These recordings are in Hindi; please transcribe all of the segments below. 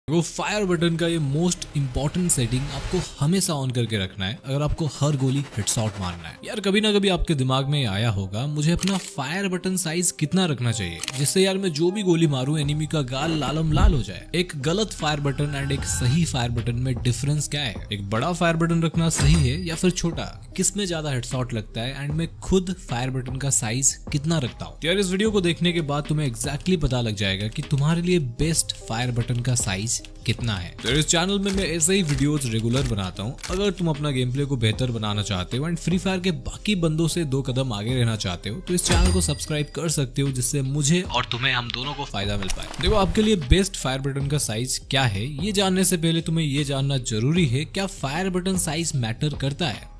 वो फायर बटन का ये मोस्ट इंपॉर्टेंट सेटिंग आपको हमेशा ऑन करके रखना है अगर आपको हर गोली हेडशॉट मारना है। यार कभी ना कभी आपके दिमाग में आया होगा मुझे अपना फायर बटन साइज कितना रखना चाहिए जिससे यार मैं जो भी गोली मारूं एनिमी का गाल लालम लाल हो जाए। एक गलत फायर बटन एंड एक सही फायर बटन में डिफरेंस क्या है? एक बड़ा फायर बटन रखना सही है या फिर छोटा? किस में ज्यादा हेडशॉट लगता है एंड मैं खुद फायर बटन का साइज कितना रखता हूँ? यार इस वीडियो को देखने के बाद तुम्हें एग्जैक्टली पता लग जाएगा कि तुम्हारे लिए बेस्ट फायर बटन का साइज कितना है। तो इस चैनल में मैं ऐसे ही वीडियोस रेगुलर बनाता हूँ। अगर तुम अपना गेम प्ले को बेहतर बनाना चाहते हो एंड फ्री फायर के बाकी बंदों से 2 कदम आगे रहना चाहते हो तो इस चैनल को सब्सक्राइब कर सकते हो जिससे मुझे और तुम्हें हम दोनों को फायदा मिल पाए। देखो आपके लिए बेस्ट फायर बटन का साइज क्या है ये जानने से पहले तुम्हें ये जानना जरूरी है क्या फायर बटन साइज मैटर करता है?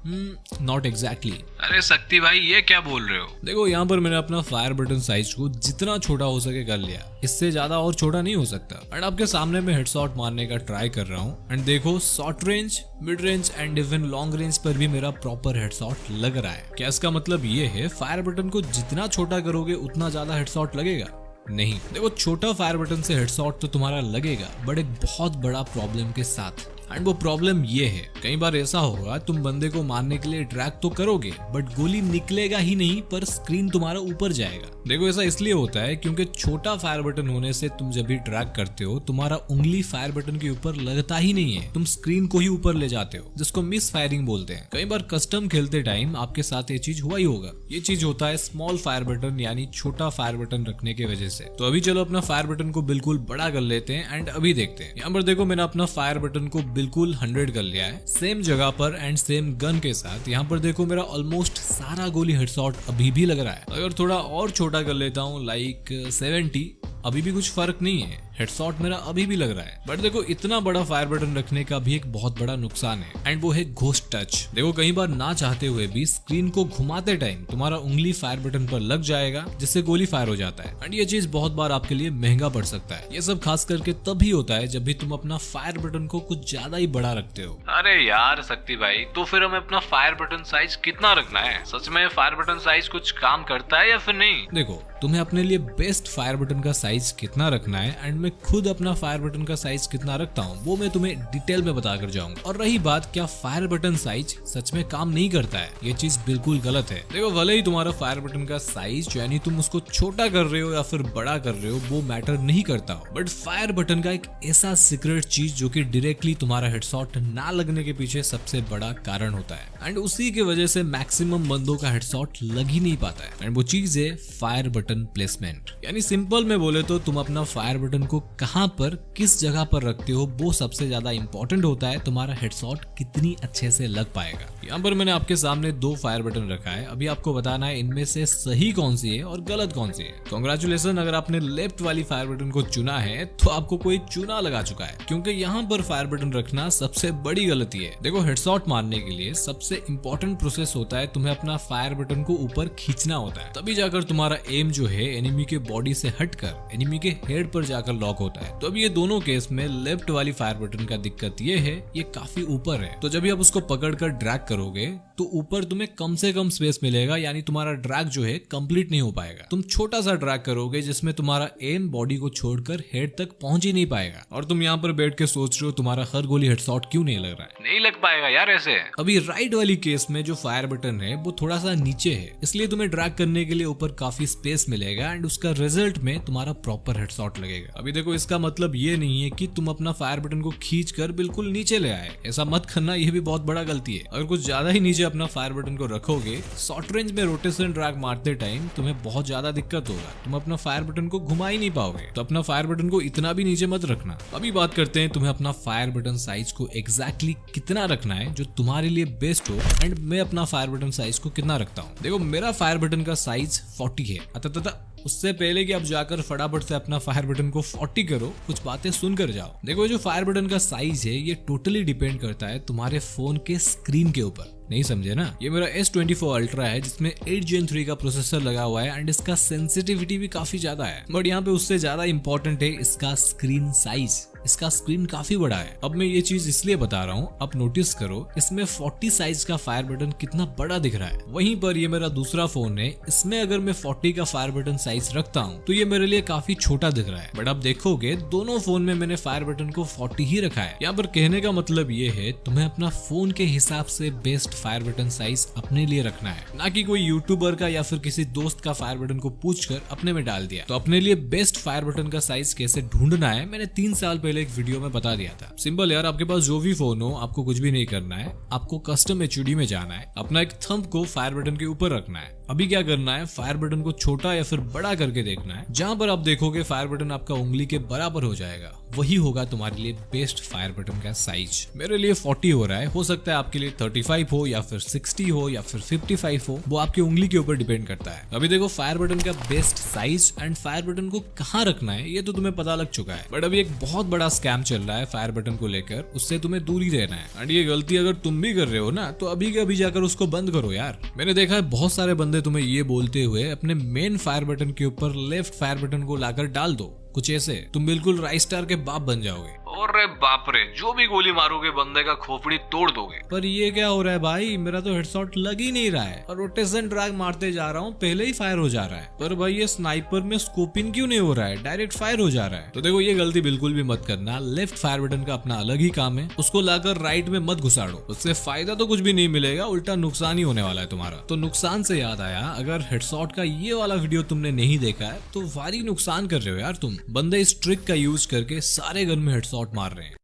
Not exactly. अरे शक्ति भाई ये क्या बोल रहे हो? देखो यहाँ पर मैंने अपना फायर बटन साइज को जितना छोटा हो सके कर लिया, इससे ज्यादा और छोटा नहीं हो सकता। एंड आपके सामने मैं हेडशॉट मारने का ट्राई कर रहा हूँ एंड देखो short range, mid range and even long range पर भी मेरा प्रॉपर हेडशॉट लग रहा है। क्या इसका मतलब ये है फायर बटन को जितना छोटा करोगे उतना ज्यादा हेडशॉट लगेगा? नहीं। देखो छोटा फायर बटन से हेडशॉट तो तुम्हारा लगेगा बट एक बहुत बड़ा प्रॉब्लम के साथ। एंड वो प्रॉब्लम ये है कई बार ऐसा होगा तुम बंदे को मारने के लिए ड्रैग तो करोगे बट गोली निकलेगा ही नहीं पर स्क्रीन तुम्हारा ऊपर जाएगा। देखो ऐसा इसलिए होता है क्योंकि छोटा फायर बटन होने से तुम जब भी ड्रैग करते हो तुम्हारा उंगली फायर बटन के ऊपर लगता ही नहीं है, तुम स्क्रीन को ही ऊपर ले जाते हो जिसको मिस फायरिंग बोलते हैं। कई बार कस्टम खेलते टाइम आपके साथ ये चीज हुआ ही होगा। ये चीज होता है स्मॉल फायर बटन यानी छोटा फायर बटन रखने की वजह से। तो अभी चलो अपना फायर बटन को बिल्कुल बड़ा कर लेते हैं एंड अभी देखते हैं। यहाँ पर देखो मैंने अपना फायर बटन को बिल्कुल 100 कर लिया है सेम जगह पर एंड सेम गन के साथ। यहाँ पर देखो मेरा ऑलमोस्ट सारा गोली हेडशॉट अभी भी लग रहा है। अगर थोड़ा और छोटा कर लेता हूँ लाइक 70 अभी भी कुछ फर्क नहीं है, हेडशॉट मेरा अभी भी लग रहा है। बट देखो इतना बड़ा फायर बटन रखने का भी एक बहुत बड़ा नुकसान है एंड वो है घोस्ट टच। देखो कई बार ना चाहते हुए भी स्क्रीन को घुमाते टाइम तुम्हारा उंगली फायर बटन पर लग जाएगा जिससे गोली फायर हो जाता है एंड ये चीज बहुत बार आपके लिए महंगा पड़ सकता है। ये सब खास करके तभी होता है जब भी तुम अपना फायर बटन को कुछ ज्यादा ही बड़ा रखते हो। अरे यार शक्ति भाई तो फिर हमें अपना फायर बटन साइज कितना रखना है? सच में फायर बटन साइज कुछ काम करता है या फिर नहीं? देखो तुम्हें अपने लिए बेस्ट फायर बटन का साइज कितना रखना है एंड मैं खुद अपना फायर बटन का साइज कितना रखता हूँ वो मैं तुम्हें डिटेल में बता कर जाऊंगा। और रही बात क्या फायर बटन साइज सच में काम नहीं करता है, ये चीज बिल्कुल गलत है। देखो भले ही तुम्हारा फायर बटन का साइज यानी तुम उसको छोटा कर रहे हो या फिर बड़ा कर रहे हो वो मैटर नहीं करता हो, बट फायर बटन का एक ऐसा सीक्रेट चीज जो कि डायरेक्टली तुम्हारा हेडशॉट ना लगने के पीछे सबसे बड़ा कारण होता है एंड उसी की वजह से मैक्सिमम बंदों का हेडशॉट लग ही नहीं पाता है एंड वो चीज है फायर बटन प्लेसमेंट। यानी सिंपल में बोले तो तुम अपना फायर बटन को कहां पर किस जगह पर रखते हो वो सबसे ज्यादा इंपॉर्टेंट होता है तुम्हारा हेडशॉट कितनी अच्छे से लग पाएगा। यहाँ पर मैंने आपके सामने 2 फायर बटन रखा है, अभी आपको बताना है इनमें से सही कौन सी है और गलत कौन सी है। कांग्रेचुलेशन अगर आपने लेफ्ट वाली फायर बटन को चुना है तो आपको कोई चुना लगा चुका है क्योंकि यहाँ पर फायर बटन रखना सबसे बड़ी गलती है। देखो हेडशॉट मारने के लिए सबसे इंपॉर्टेंट प्रोसेस होता है तुम्हें अपना फायर बटन को ऊपर खींचना होता है, तभी जाकर तुम्हारा एम जो है एनिमी के बॉडी से हटकर एनिमी के हेड पर जाकर लॉक होता है। तो अब ये दोनों केस में लेफ्ट वाली फायर बटन का दिक्कत ये है ये काफी ऊपर है, तो जब भी आप उसको पकड़कर ड्रैग करोगे तो ऊपर तुम्हें कम से कम स्पेस मिलेगा यानी तुम्हारा ड्रैग जो है कंप्लीट नहीं हो पाएगा। तुम छोटा सा ड्रैग करोगे जिसमें तुम्हारा एम बॉडी को छोड़कर हेड तक पहुंच ही नहीं पाएगा और तुम यहाँ पर बैठ के सोच रहे हो तुम्हारा हर गोली हेडशॉट क्यों नहीं लग रहा है। नहीं लग पाएगा यार ऐसे। अभी राइट वाली केस में जो फायर बटन है वो थोड़ा सा नीचे है इसलिए तुम्हें ड्रैग करने के लिए ऊपर काफी स्पेस मिलेगा एंड उसका रिजल्ट में तुम्हारा प्रॉपर हेडशॉट लगेगा। अभी देखो इसका मतलब ये नहीं है कि तुम अपना फायर बटन को खींच कर बिल्कुल नीचे ले आए, ऐसा मत करना, ये भी बहुत बड़ा गलती है। अगर कुछ ज्यादा ही नीचे अपना फायर बटन को रखोगे शॉर्ट रेंज में रोटेशन ड्रैग मारते टाइम तुम्हें बहुत ज्यादा दिक्कत होगा, तुम अपना फायर बटन को घुमा ही नहीं पाओगे। तो अपना फायर बटन को इतना भी नीचे मत रखना। अभी बात करते हैं तुम्हें अपना फायर बटन साइज को एग्जैक्टली कितना रखना है जो तुम्हारे लिए बेस्ट हो एंड मैं अपना फायर बटन साइज को कितना रखता हूँ। देखो मेरा फायर बटन का साइज 40 है। उससे पहले कि आप जाकर फटाफट से अपना फायर बटन को 40 करो कुछ बातें सुनकर जाओ। देखो जो फायर बटन का साइज है ये टोटली डिपेंड करता है तुम्हारे फोन के स्क्रीन के ऊपर। नहीं समझे ना? ये मेरा S24 अल्ट्रा है जिसमें 8 Gen 3 का प्रोसेसर लगा हुआ है एंड इसका सेंसिटिविटी भी काफी ज्यादा है, बट यहाँ पे उससे ज्यादा इंपॉर्टेंट है इसका स्क्रीन साइज। इसका स्क्रीन काफी बड़ा है। अब मैं ये चीज इसलिए बता रहा हूँ, अब नोटिस करो इसमें 40 साइज का फायर बटन कितना बड़ा दिख रहा है। वहीं पर ये मेरा दूसरा फोन है, इसमें अगर मैं 40 का फायर बटन साइज रखता हूँ तो ये मेरे लिए काफी छोटा दिख रहा है। बट अब देखोगे दोनों फोन में मैंने फायर बटन को 40 ही रखा है। यहाँ पर कहने का मतलब ये है तुम्हें अपना फोन के हिसाब से बेस्ट फायर बटन साइज अपने लिए रखना है, ना कि कोई यूट्यूबर का या फिर किसी दोस्त का फायर बटन को पूछकर अपने में डाल दिया। तो अपने लिए बेस्ट फायर बटन का साइज कैसे ढूंढना है मैंने 3 साल पहले एक वीडियो में बता दिया था। सिंपल यार, आपके पास जो भी फोन हो आपको कुछ भी नहीं करना है, आपको कस्टम HUD में जाना है, अपना एक थंब को फायर बटन के ऊपर रखना है। अभी क्या करना है, फायर बटन को छोटा या फिर बड़ा करके देखना है। जहां पर आप देखोगे फायर बटन आपका उंगली के बराबर हो जाएगा, वही होगा तुम्हारे लिए बेस्ट फायर बटन का साइज। मेरे लिए 40 हो रहा है, हो सकता है आपके लिए 35 हो या फिर 60 हो या फिर 55 हो, वो आपकी उंगली के ऊपर डिपेंड करता है। अभी देखो फायर बटन का best size and fire button को कहाँ रखना है ये तो तुम्हें पता लग चुका है। बट अभी एक बहुत बड़ा स्कैम चल रहा है फायर बटन को लेकर, उससे तुम्हें दूरी रहना है। एंड ये गलती अगर तुम भी कर रहे हो ना तो अभी के अभी जाकर उसको बंद करो यार। मैंने देखा है बहुत सारे बंदे तुम्हें ये बोलते हुए अपने मेन फायर बटन के ऊपर लेफ्ट फायर बटन को लाकर डाल दो, कुछ ऐसे तुम बिल्कुल राइस्टार के बाप बन जाओगे। अरे बाप रे, जो भी गोली मारोगे बंदे का खोपड़ी तोड़ दोगे। पर ये क्या हो रहा है भाई, मेरा तो हेडशॉट लग ही नहीं रहा है और रोटेशन ड्रैग मारते जा रहा हूँ, पहले ही फायर हो जा रहा है। पर भाई ये स्नाइपर में स्कोपिंग क्यों नहीं हो रहा है, डायरेक्ट फायर हो जा रहा है। तो देखो ये गलती बिल्कुल भी मत करना। लेफ्ट फायर बटन का अपना अलग ही काम है, उसको लाकर राइट में मत घुसाड़ो, उससे फायदा तो कुछ भी नहीं मिलेगा, उल्टा नुकसान ही होने वाला है तुम्हारा। तो नुकसान से याद आया, अगर हेडशॉट का ये वाला वीडियो तुमने नहीं देखा है तो भारी नुकसान कर रहे हो यार तुम। बंदे इस ट्रिक का यूज करके सारे गन में हेडशॉट मार रहे हैं।